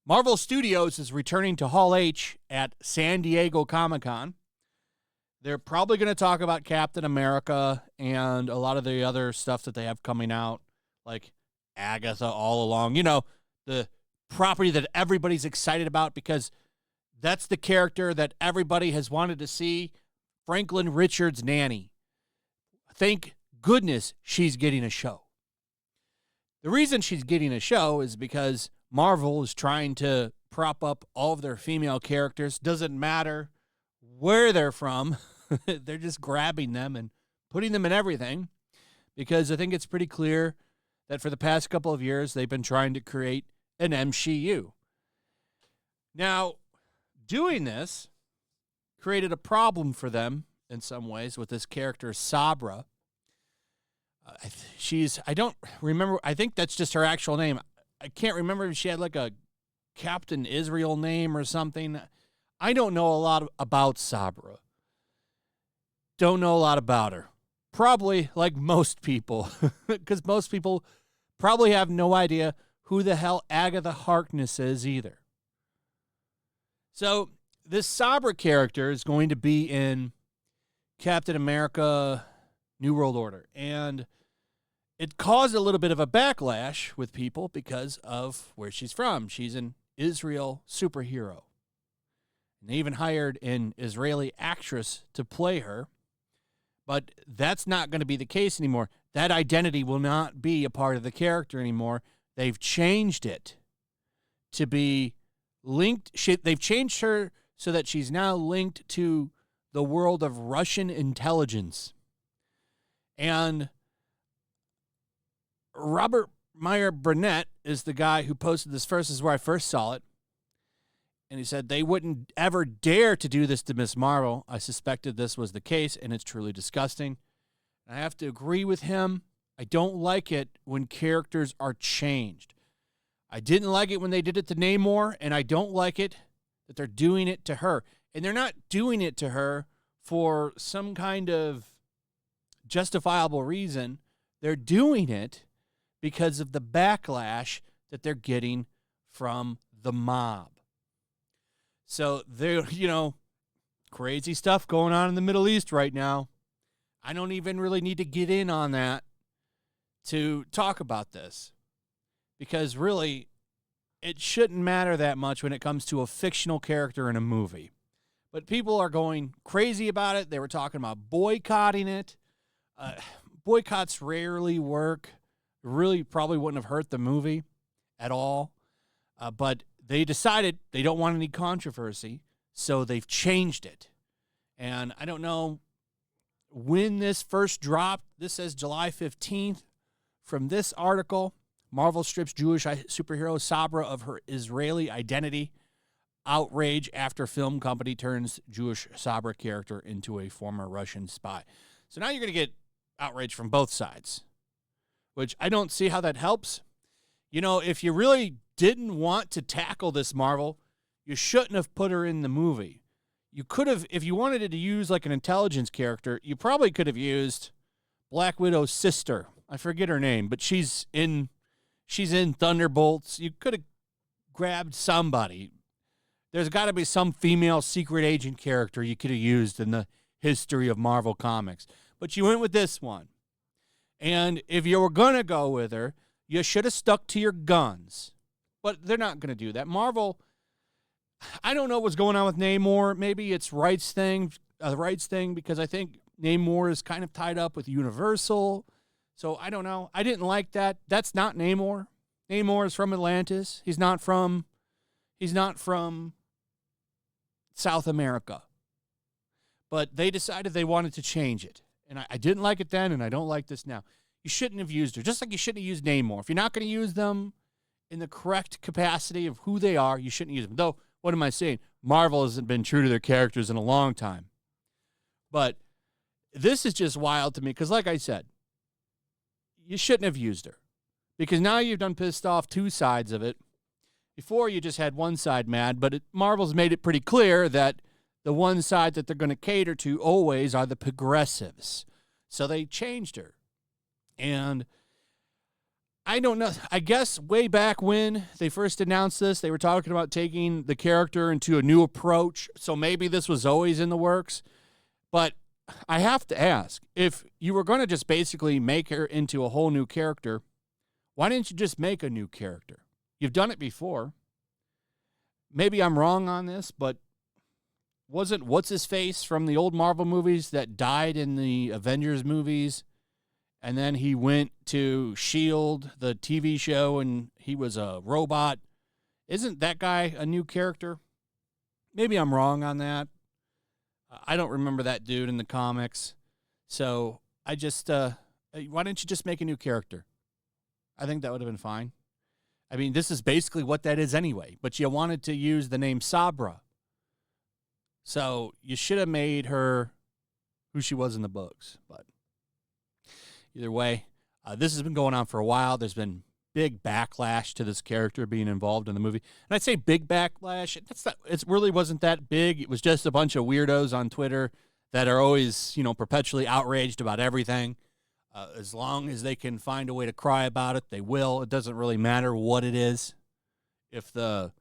Marvel Studios is returning to Hall H at San Diego Comic-Con. They're probably going to talk about Captain America and a lot of the other stuff that they have coming out, like Agatha all along. You know, the property that everybody's excited about because that's the character that everybody has wanted to see, Franklin Richards' nanny. Thank goodness she's getting a show. The reason she's getting a show is because Marvel is trying to prop up all of their female characters. Doesn't matter where they're from. They're just grabbing them and putting them in everything because I think it's pretty clear that for the past couple of years, they've been trying to create an MCU. Now, doing this created a problem for them in some ways with this character, Sabra. I don't remember, I think that's just her actual name. I can't remember if she had like a Captain Israel name or something. I don't know a lot about Sabra. Don't know a lot about her. Probably like most people, because most people probably have no idea who the hell Agatha Harkness is either. So this Sabra character is going to be in Captain America New World Order, and it caused a little bit of a backlash with people because of where she's from. She's an Israel superhero. And they even hired an Israeli actress to play her. But that's not going to be the case anymore. That identity will not be a part of the character anymore. They've changed it to be linked. They've changed her so that she's now linked to the world of Russian intelligence. And Robert Meyer Burnett is the guy who posted this first. This is where I first saw it. And he said they wouldn't ever dare to do this to Miss Marvel. I suspected this was the case, and it's truly disgusting. I have to agree with him. I don't like it when characters are changed. I didn't like it when they did it to Namor, and I don't like it that they're doing it to her. And they're not doing it to her for some kind of justifiable reason. They're doing it because of the backlash that they're getting from the mob. So there, crazy stuff going on in the Middle East right now. I don't even really need to get in on that to talk about this because really it shouldn't matter that much when it comes to a fictional character in a movie. But people are going crazy about it. They were talking about boycotting it. Boycotts rarely work. Really probably wouldn't have hurt the movie at all. But they decided they don't want any controversy, so they've changed it. And I don't know when this first dropped. This says July 15th. From this article, Marvel strips Jewish superhero Sabra of her Israeli identity. Outrage after film company turns Jewish Sabra character into a former Russian spy. So now you're going to get outrage from both sides, which I don't see how that helps. If you really didn't want to tackle this Marvel, you shouldn't have put her in the movie. You could have, if you wanted to use like an intelligence character, you probably could have used Black Widow's sister. I forget her name, but she's in Thunderbolts. You could have grabbed somebody. There's got to be some female secret agent character you could have used in the history of Marvel Comics. But you went with this one. And if you were going to go with her, you should have stuck to your guns. But they're not going to do that. Marvel, I don't know what's going on with Namor. Maybe it's the rights thing, because I think Namor is kind of tied up with Universal. So I don't know. I didn't like that. That's not Namor. Namor is from Atlantis. He's not from South America. But they decided they wanted to change it. And I didn't like it then, and I don't like this now. You shouldn't have used her, just like you shouldn't have used Namor. If you're not going to use them in the correct capacity of who they are, you shouldn't use them. Though, what am I saying? Marvel hasn't been true to their characters in a long time. But this is just wild to me, because like I said, you shouldn't have used her. Because now you've done pissed off two sides of it. Before, you just had one side mad, but Marvel's made it pretty clear that the one side that they're going to cater to always are the progressives. So they changed her. And I don't know. I guess way back when they first announced this, they were talking about taking the character into a new approach. So maybe this was always in the works. But I have to ask, if you were going to just basically make her into a whole new character, why didn't you just make a new character? You've done it before. Maybe I'm wrong on this, but wasn't What's-His-Face from the old Marvel movies that died in the Avengers movies? And then he went to S.H.I.E.L.D., the TV show, and he was a robot. Isn't that guy a new character? Maybe I'm wrong on that. I don't remember that dude in the comics. So I just, why didn't you just make a new character? I think that would have been fine. I mean, this is basically what that is anyway. But you wanted to use the name Sabra. So you should have made her who she was in the books. But either way, this has been going on for a while. There's been big backlash to this character being involved in the movie. And I'd say big backlash. It really wasn't that big. It was just a bunch of weirdos on Twitter that are always, perpetually outraged about everything. As long as they can find a way to cry about it, they will. It doesn't really matter what it is. If the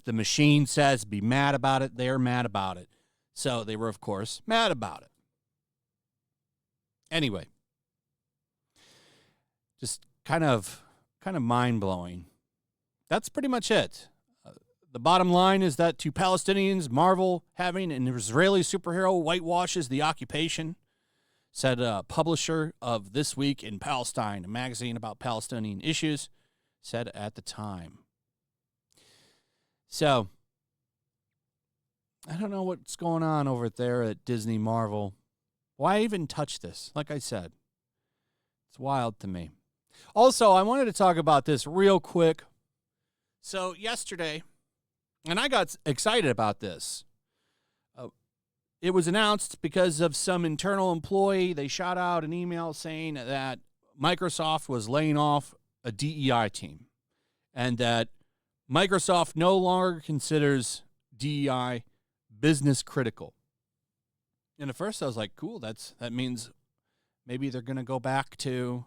machine says be mad about it, they're mad about it. So they were, of course, mad about it. Anyway, just kind of mind-blowing. That's pretty much it. The bottom line is that to Palestinians, Marvel having an Israeli superhero whitewashes the occupation, said a publisher of This Week in Palestine, a magazine about Palestinian issues, said at the time. So, I don't know what's going on over there at Disney Marvel. Why even touch this? Like I said, it's wild to me. Also, I wanted to talk about this real quick. So, yesterday, and I got excited about this. It was announced because of some internal employee. They shot out an email saying that Microsoft was laying off a DEI team and that Microsoft no longer considers DEI business critical. And at first I was like, cool, that means maybe they're going to go back to,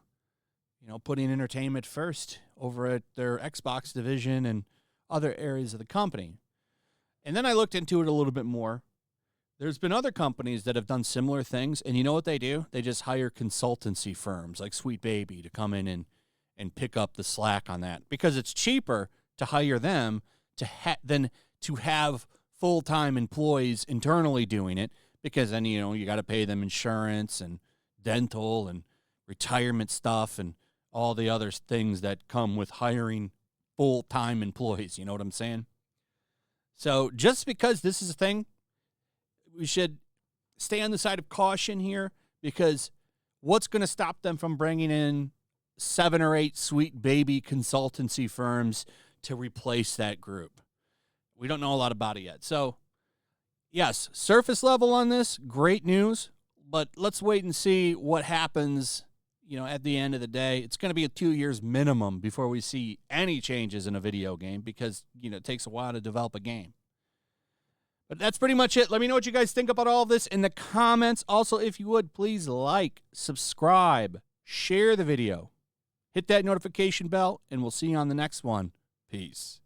putting entertainment first over at their Xbox division and other areas of the company. And then I looked into it a little bit more. There's been other companies that have done similar things, and you know what they do? They just hire consultancy firms like Sweet Baby to come in and pick up the slack on that because it's cheaper to hire them than to have full-time employees internally doing it because then, you got to pay them insurance and dental and retirement stuff and all the other things that come with hiring full-time employees. You know what I'm saying? So just because this is a thing, we should stay on the side of caution here because what's going to stop them from bringing in 7 or 8 Sweet Baby consultancy firms to replace that group? We don't know a lot about it yet. So, yes, surface level on this, great news, but let's wait and see what happens, at the end of the day. It's going to be a 2 years minimum before we see any changes in a video game because, it takes a while to develop a game. But that's pretty much it. Let me know what you guys think about all of this in the comments. Also, if you would, please like, subscribe, share the video, hit that notification bell, and we'll see you on the next one. Peace.